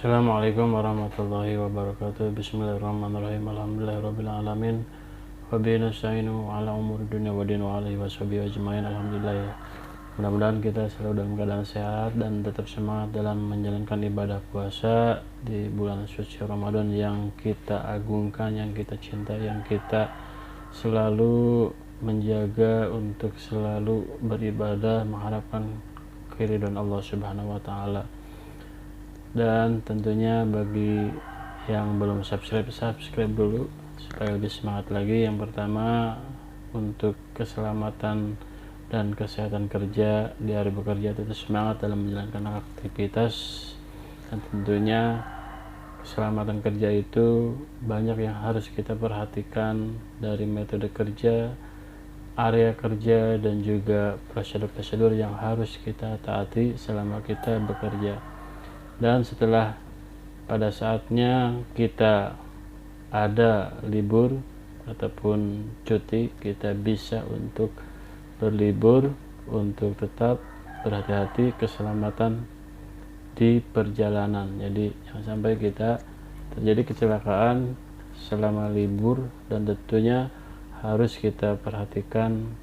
Assalamualaikum warahmatullahi wabarakatuh. Bismillahirrahmanirrahim. Alhamdulillahirabbil alamin. Wa bihi nasta'inu ala umuri dunya wa din wa alihi washabihi ajmain. Alhamdulillah ya. Mudah-mudahan kita selalu dalam keadaan sehat dan tetap semangat dalam menjalankan ibadah puasa di bulan suci Ramadan yang kita agungkan, yang kita cintai, yang kita selalu menjaga untuk selalu beribadah mengharapkan keridhaan Allah Subhanahu wa taala. Dan tentunya bagi yang belum subscribe dulu supaya lebih semangat lagi. Yang pertama, untuk keselamatan dan kesehatan kerja di hari bekerja, tetap semangat dalam menjalankan aktivitas. Dan tentunya keselamatan kerja itu banyak yang harus kita perhatikan, dari metode kerja, area kerja, dan juga prosedur-prosedur yang harus kita taati selama kita bekerja. Dan setelah pada saatnya kita ada libur ataupun cuti, kita bisa untuk berlibur untuk tetap berhati-hati keselamatan di perjalanan. Jadi jangan sampai kita terjadi kecelakaan selama libur, dan tentunya harus kita perhatikan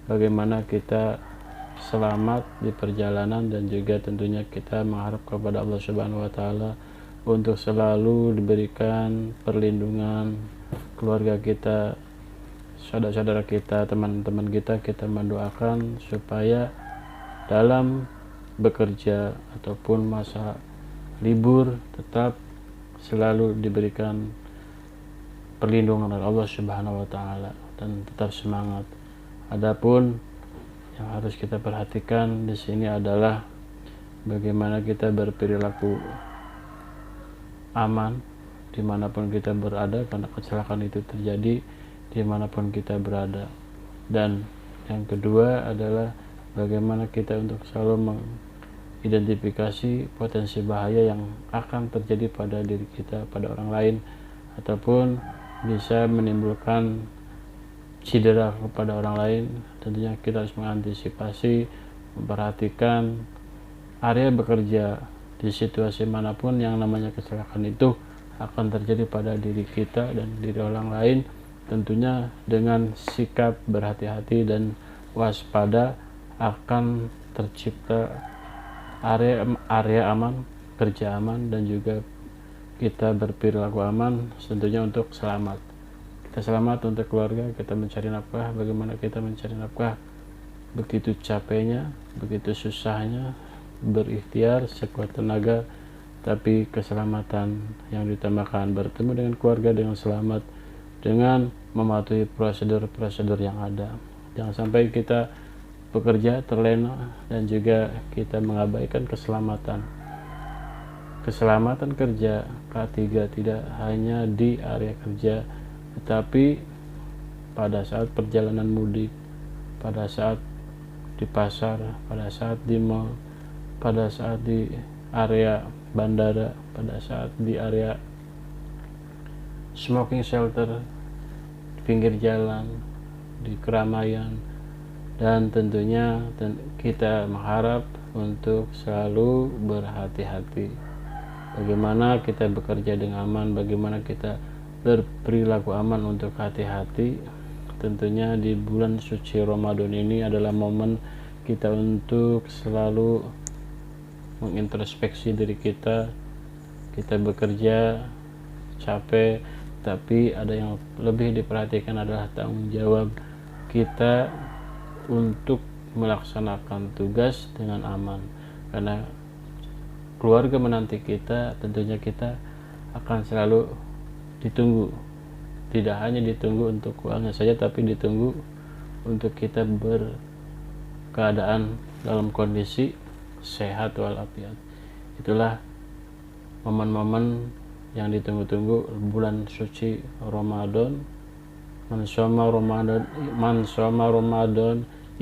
bagaimana kita selamat di perjalanan, dan juga tentunya kita mengharap kepada Allah Subhanahu wa taala untuk selalu diberikan perlindungan keluarga kita, saudara-saudara kita, teman-teman kita. Kita mendoakan supaya dalam bekerja ataupun masa libur tetap selalu diberikan perlindungan oleh Allah Subhanahu wa taala dan tetap semangat. Adapun yang harus kita perhatikan di sini adalah bagaimana kita berperilaku aman dimanapun kita berada, karena kecelakaan itu terjadi dimanapun kita berada. Dan yang kedua adalah bagaimana kita untuk selalu mengidentifikasi potensi bahaya yang akan terjadi pada diri kita, pada orang lain, ataupun bisa menimbulkan cedera kepada orang lain. Tentunya kita harus mengantisipasi, memperhatikan area bekerja di situasi manapun yang namanya kecelakaan itu akan terjadi pada diri kita dan diri orang lain. Tentunya dengan sikap berhati-hati dan waspada akan tercipta area aman, kerja aman, dan juga kita berperilaku aman tentunya untuk selamat. Kita selamat untuk keluarga, kita mencari nafkah. Bagaimana kita mencari nafkah? Begitu capeknya, begitu susahnya, berikhtiar sekuat tenaga, tapi keselamatan yang ditambahkan, bertemu dengan keluarga dengan selamat, dengan mematuhi prosedur-prosedur yang ada. Jangan sampai kita bekerja terlena dan juga kita mengabaikan keselamatan. Keselamatan kerja K3 tidak hanya di area kerja, tetapi pada saat perjalanan mudik, pada saat di pasar, pada saat di mall, pada saat di area bandara, pada saat di area smoking shelter, di pinggir jalan, di keramaian. Dan tentunya kita mengharap untuk selalu berhati-hati. Bagaimana kita bekerja dengan aman, bagaimana kita berperilaku aman untuk hati-hati. Tentunya di bulan suci Ramadan ini adalah momen kita untuk selalu mengintrospeksi diri kita. Kita bekerja capek, tapi ada yang lebih diperhatikan adalah tanggung jawab kita untuk melaksanakan tugas dengan aman, karena keluarga menanti kita. Tentunya kita akan selalu ditunggu, tidak hanya ditunggu untuk uangnya saja, tapi ditunggu untuk kita berkeadaan dalam kondisi sehat walafiat. Itulah momen-momen yang ditunggu-tunggu bulan suci Ramadan. Man shoma Ramadan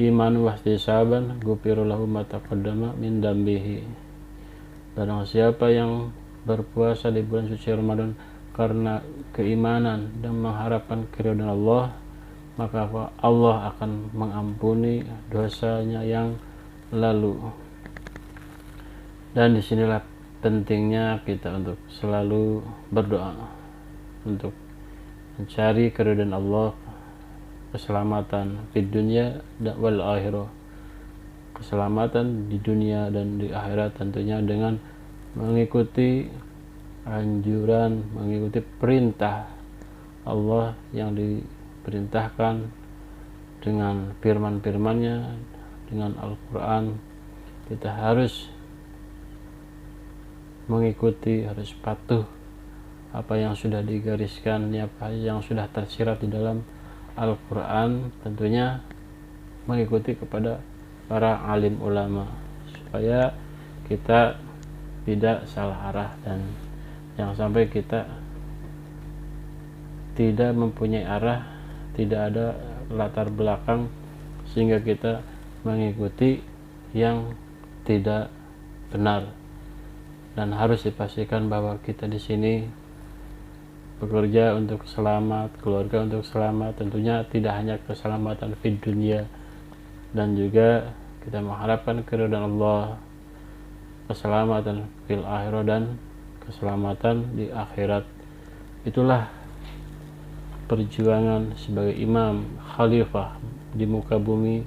iman wa ihtisaban ghufira lahu ma taqaddama min dambihi. Barang siapa yang berpuasa di bulan suci Ramadan karena keimanan dan mengharapkan keridhaan Allah, maka Allah akan mengampuni dosanya yang lalu. Dan disinilah pentingnya kita untuk selalu berdoa untuk mencari keridhaan Allah, keselamatan di dunia dan wal akhirah, keselamatan di dunia dan di akhirat tentunya dengan mengikuti anjuran, mengikuti perintah Allah yang diperintahkan dengan firman-firmannya, dengan Al-Quran. Kita harus mengikuti, harus patuh apa yang sudah digariskan, apa yang sudah tersirat di dalam Al-Quran, tentunya mengikuti kepada para alim ulama supaya kita tidak salah arah dan jangan sampai kita tidak mempunyai arah, tidak ada latar belakang sehingga kita mengikuti yang tidak benar. Dan harus dipastikan bahwa kita di sini bekerja untuk selamat, keluarga untuk selamat, tentunya tidak hanya keselamatan di dunia dan juga kita mengharapkan keridhaan Allah, keselamatan fil akhirah dan keselamatan di akhirat. Itulah perjuangan sebagai imam khalifah di muka bumi,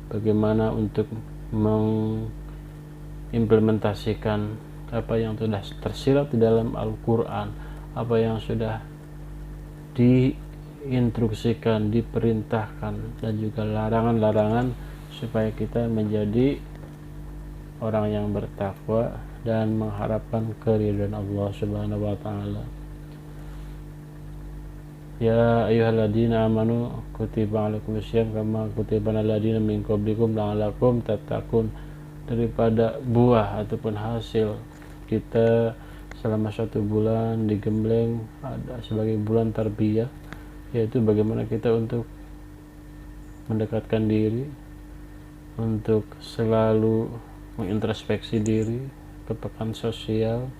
bagaimana untuk mengimplementasikan apa yang sudah tersirat di dalam Al-Quran, apa yang sudah diinstruksikan, diperintahkan, dan juga larangan-larangan supaya kita menjadi orang yang bertakwa dan mengharapkan keridhaan Allah Subhanahu wa taala. Ya ayyuhalladzina amanu kutiba alaikumusiyam kama kutiba alal ladzina min qablikum la'allakum tattaqun. Daripada buah ataupun hasil kita selama 1 bulan digembleng ada sebagai bulan tarbiyah, yaitu bagaimana kita untuk mendekatkan diri, untuk selalu mengintrospeksi diri, kepekaan sosial,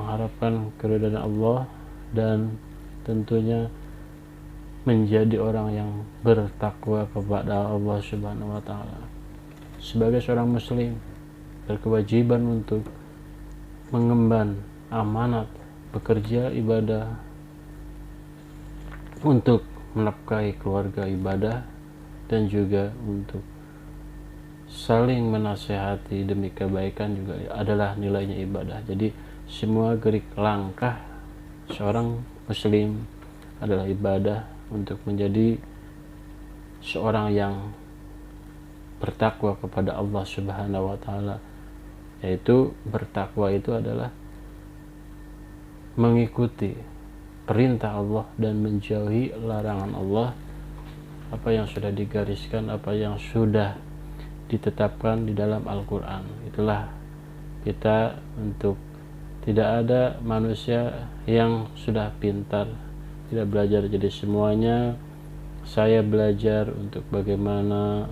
mengharapkan keridhaan Allah, dan tentunya menjadi orang yang bertakwa kepada Allah Subhanahu wa taala. Sebagai seorang muslim berkewajiban untuk mengemban amanat bekerja ibadah, untuk menafkahi keluarga ibadah, dan juga untuk saling menasehati demi kebaikan juga adalah nilainya ibadah. Jadi semua gerik langkah seorang muslim adalah ibadah untuk menjadi seorang yang bertakwa kepada Allah Subhanahu wa taala. Yaitu bertakwa itu adalah mengikuti perintah Allah dan menjauhi larangan Allah, apa yang sudah digariskan, apa yang sudah ditetapkan di dalam Al-Quran. Itulah kita untuk tidak ada manusia yang sudah pintar, tidak belajar. Jadi semuanya saya belajar untuk bagaimana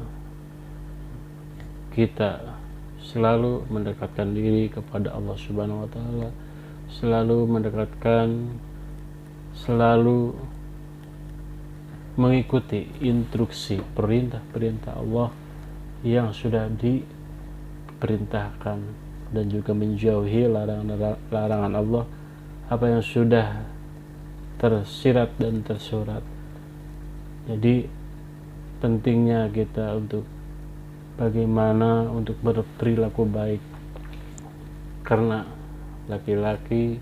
kita selalu mendekatkan diri kepada Allah Subhanahu wa taala, selalu mengikuti instruksi perintah-perintah Allah yang sudah diperintahkan, dan juga menjauhi larangan Allah, apa yang sudah tersirat dan tersurat. Jadi pentingnya kita untuk bagaimana untuk berperilaku baik, karena laki-laki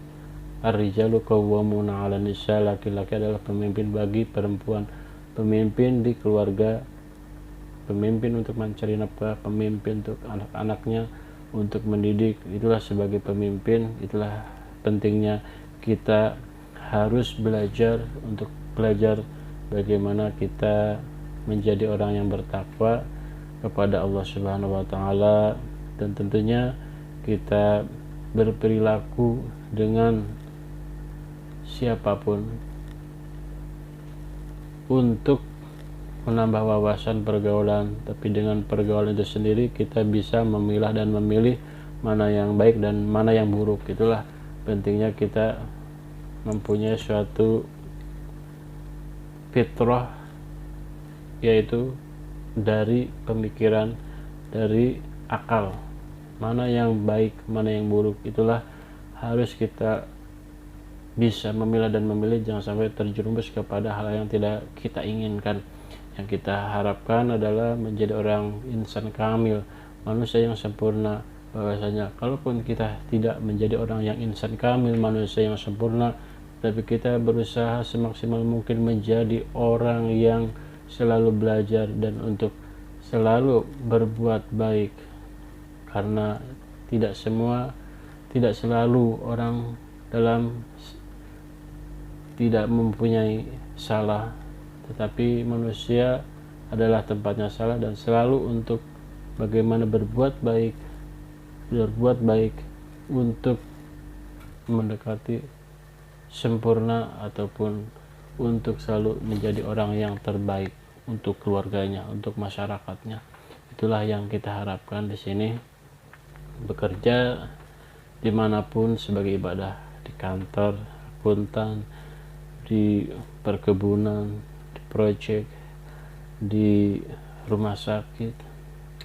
ar-rijalu qawwamuna 'alan nisa, laki-laki adalah pemimpin bagi perempuan, pemimpin di keluarga, pemimpin untuk mencari nafkah, pemimpin untuk anak-anaknya, untuk mendidik. Itulah sebagai pemimpin, itulah pentingnya kita harus belajar untuk belajar bagaimana kita menjadi orang yang bertakwa kepada Allah Subhanahu wa taala, dan tentunya kita berperilaku dengan siapapun untuk menambah wawasan pergaulan, tapi dengan pergaulan itu sendiri kita bisa memilah dan memilih mana yang baik dan mana yang buruk. Itulah pentingnya kita mempunyai suatu fitrah, yaitu dari pemikiran, dari akal mana yang baik, mana yang buruk. Itulah harus kita bisa memilah dan memilih, jangan sampai terjerumus kepada hal yang tidak kita inginkan. Yang kita harapkan adalah menjadi orang insan kamil, manusia yang sempurna. Bahwasanya kalaupun kita tidak menjadi orang yang insan kamil, manusia yang sempurna, tapi kita berusaha semaksimal mungkin menjadi orang yang selalu belajar dan untuk selalu berbuat baik, karena tidak selalu orang dalam tidak mempunyai salah, tetapi manusia adalah tempatnya salah, dan selalu untuk bagaimana berbuat baik untuk mendekati sempurna ataupun untuk selalu menjadi orang yang terbaik untuk keluarganya, untuk masyarakatnya. Itulah yang kita harapkan di sini. Bekerja dimanapun sebagai ibadah, di kantor, akuntan, di perkebunan, di proyek, di rumah sakit,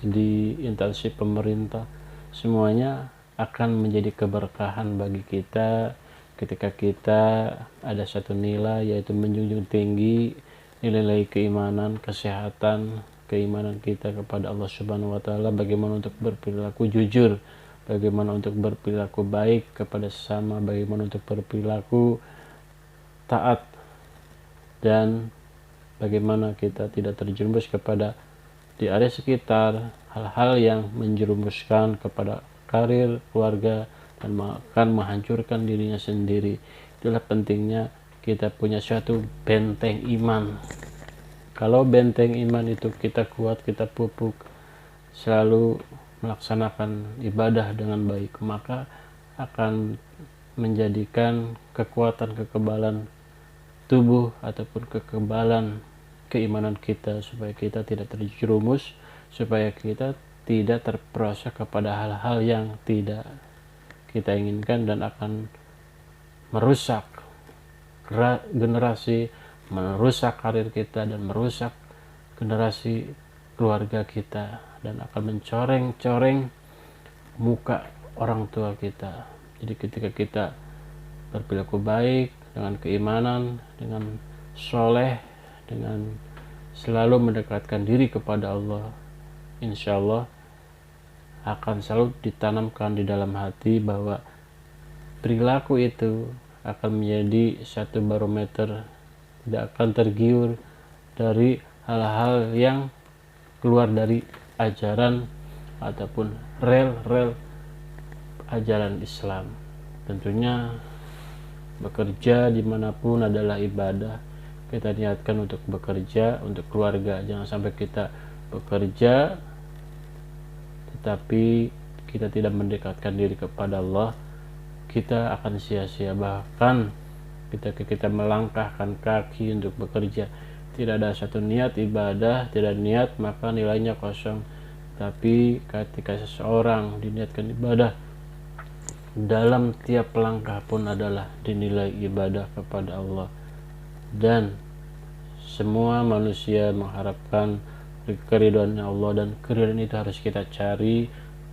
di instansi pemerintah, semuanya akan menjadi keberkahan bagi kita ketika kita ada satu nilai, yaitu menjunjung tinggi nilai keimanan, kesehatan, keimanan kita kepada Allah Subhanahu wa taala, bagaimana untuk berperilaku jujur, bagaimana untuk berperilaku baik kepada sesama, bagaimana untuk berperilaku taat, dan bagaimana kita tidak terjerumus kepada di area sekitar hal-hal yang menjerumuskan kepada karir, keluarga, dan akan menghancurkan dirinya sendiri. Itulah pentingnya kita punya suatu benteng iman. Kalau benteng iman itu kita kuat, kita pupuk, selalu melaksanakan ibadah dengan baik, maka akan menjadikan kekebalan tubuh ataupun kekebalan keimanan kita, supaya kita tidak terjerumus, supaya kita tidak terperosok kepada hal-hal yang tidak kita inginkan dan akan merusak generasi, merusak karir kita, dan merusak generasi keluarga kita, dan akan mencoreng muka orang tua kita. Jadi ketika kita berperilaku baik dengan keimanan, dengan soleh, dengan selalu mendekatkan diri kepada Allah, insya Allah akan selalu ditanamkan di dalam hati bahwa perilaku itu akan menjadi satu barometer, tidak akan tergiur dari hal-hal yang keluar dari ajaran ataupun rel ajaran Islam. Tentunya bekerja dimanapun adalah ibadah. Kita niatkan untuk bekerja untuk keluarga, jangan sampai kita bekerja tetapi kita tidak mendekatkan diri kepada Allah, kita akan sia-sia. Bahkan kita melangkahkan kaki untuk bekerja, tidak ada satu niat ibadah, tidak niat, maka nilainya kosong. Tapi ketika seseorang diniatkan ibadah, dalam tiap langkah pun adalah dinilai ibadah kepada Allah. Dan semua manusia mengharapkan keridhaan Allah, dan keridhaan itu harus kita cari,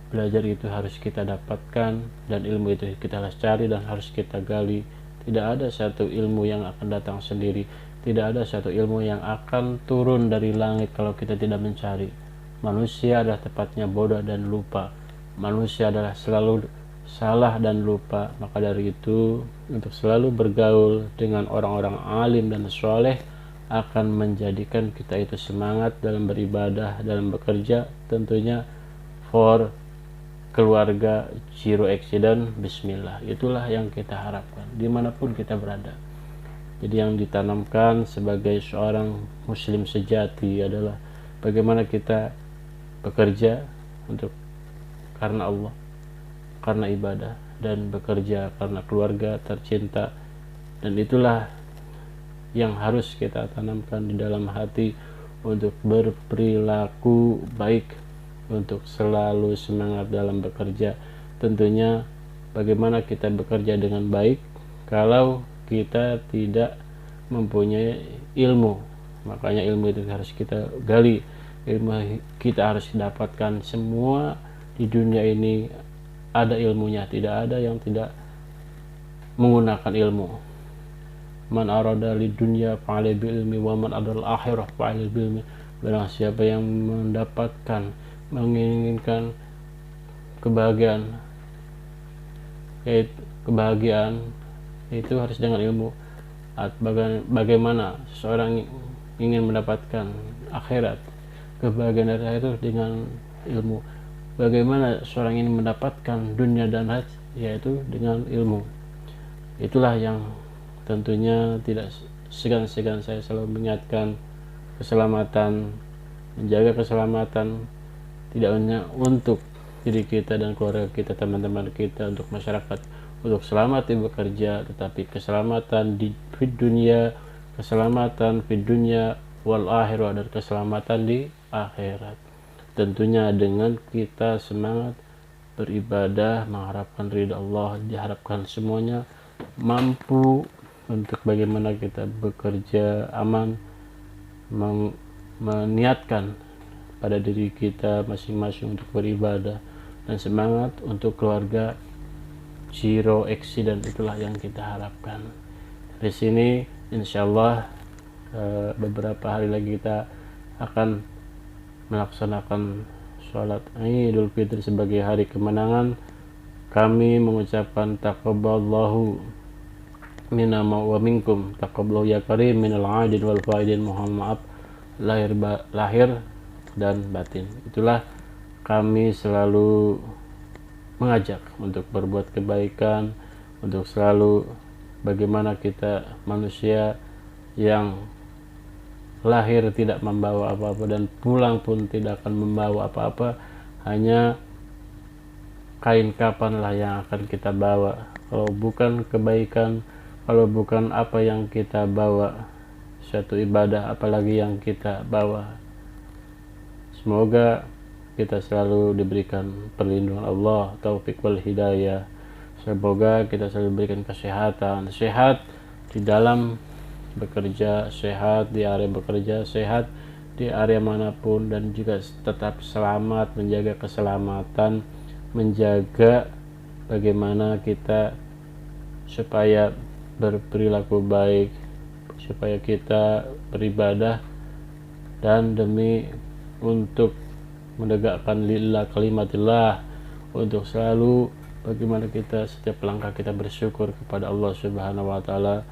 belajar itu harus kita dapatkan, dan ilmu itu kita harus cari dan harus kita gali. Tidak ada satu ilmu yang akan datang sendiri, tidak ada satu ilmu yang akan turun dari langit kalau kita tidak mencari. Manusia adalah tepatnya bodoh dan lupa, manusia adalah selalu salah dan lupa. Maka dari itu, untuk selalu bergaul dengan orang-orang alim dan soleh akan menjadikan kita itu semangat dalam beribadah, dalam bekerja, tentunya for keluarga, zero accident, bismillah. Itulah yang kita harapkan dimanapun kita berada. Jadi yang ditanamkan sebagai seorang muslim sejati adalah bagaimana kita bekerja untuk karena Allah, karena ibadah, dan bekerja karena keluarga tercinta. Dan itulah yang harus kita tanamkan di dalam hati untuk berperilaku baik, untuk selalu semangat dalam bekerja. Tentunya bagaimana kita bekerja dengan baik kalau kita tidak mempunyai ilmu. Makanya ilmu itu harus kita gali, ilmu kita harus dapatkan semua di dunia ini ada ilmunya, tidak ada yang tidak menggunakan ilmu. Man arada lid dunya fa'ala bil ilmi wa man adal akhirah fa'ala bil ilmi. Barang siapa yang mendapatkan, menginginkan kebahagiaan, itu harus dengan ilmu. Bagaimana seseorang ingin mendapatkan akhirat, kebahagiaan dari akhirat itu dengan ilmu. Bagaimana seseorang ingin mendapatkan dunia dan akhirat, yaitu dengan ilmu. Itulah yang tentunya tidak segan-segan saya selalu mengingatkan keselamatan, menjaga keselamatan tidak hanya untuk diri kita dan keluarga kita, teman-teman kita, untuk masyarakat, untuk selamat di bekerja, tetapi keselamatan di dunia, keselamatan di dunia wal akhirah, dan keselamatan di akhirat. Tentunya dengan kita semangat beribadah, mengharapkan ridha Allah, diharapkan semuanya mampu untuk bagaimana kita bekerja aman, meniatkan pada diri kita masing-masing untuk beribadah, dan semangat untuk keluarga zero accident. Itulah yang kita harapkan. Di sini insyaallah beberapa hari lagi kita akan melaksanakan sholat Idul Fitri sebagai hari kemenangan. Kami mengucapkan taqabbalallahu minna wa minkum, taqabbalallahu ya karim minal aidin wal faidin, mohon maaf lahir dan batin. Itulah kami selalu mengajak untuk berbuat kebaikan, untuk selalu bagaimana kita manusia yang lahir tidak membawa apa-apa dan pulang pun tidak akan membawa apa-apa, hanya kain kafanlah yang akan kita bawa. Kalau bukan kebaikan, kalau bukan apa yang kita bawa, suatu ibadah apalagi yang kita bawa. Semoga kita selalu diberikan perlindungan Allah, taufik wal hidayah. Semoga kita selalu diberikan kesehatan, sehat di dalam bekerja, sehat di area bekerja, sehat di area manapun, dan juga tetap selamat, menjaga keselamatan, menjaga bagaimana kita supaya berperilaku baik, supaya kita beribadah dan demi untuk menegakkan lillah kalimatillah, untuk selalu bagaimana kita setiap langkah kita bersyukur kepada Allah Subhanahu wa taala.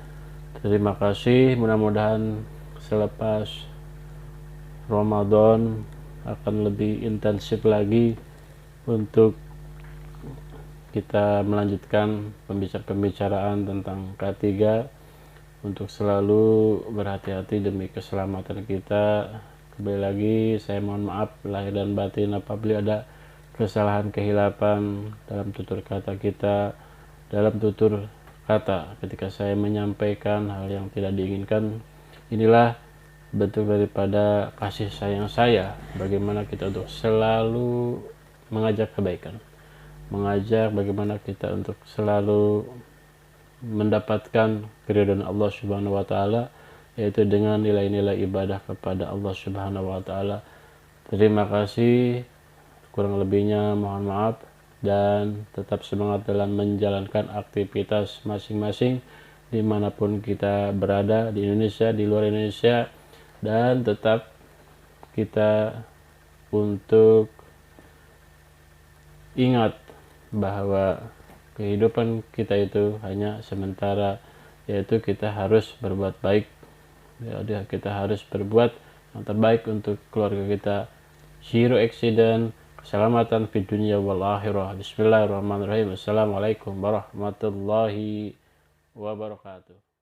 Terima kasih, mudah-mudahan selepas Ramadan akan lebih intensif lagi untuk kita melanjutkan pembicaraan tentang K3, untuk selalu berhati-hati demi keselamatan kita. Kembali lagi saya mohon maaf lahir dan batin apabila ada kesalahan kehilapan dalam tutur kata kita, dalam tutur kata ketika saya menyampaikan hal yang tidak diinginkan. Inilah bentuk daripada kasih sayang saya, bagaimana kita untuk selalu mengajak kebaikan, mengajak bagaimana kita untuk selalu mendapatkan keridhaan Allah Subhanahu wa taala, yaitu dengan nilai-nilai ibadah kepada Allah Subhanahu wa taala. Terima kasih, kurang lebihnya mohon maaf, dan tetap semangat dalam menjalankan aktivitas masing-masing dimanapun kita berada, di Indonesia, di luar Indonesia, dan tetap kita untuk ingat bahwa kehidupan kita itu hanya sementara, yaitu kita harus berbuat baik. Jadi kita harus berbuat yang terbaik untuk keluarga kita. Zero accident, keselamatan di dunia wal akhirah. Bismillahirrahmanirrahim. Assalamualaikum warahmatullahi wabarakatuh.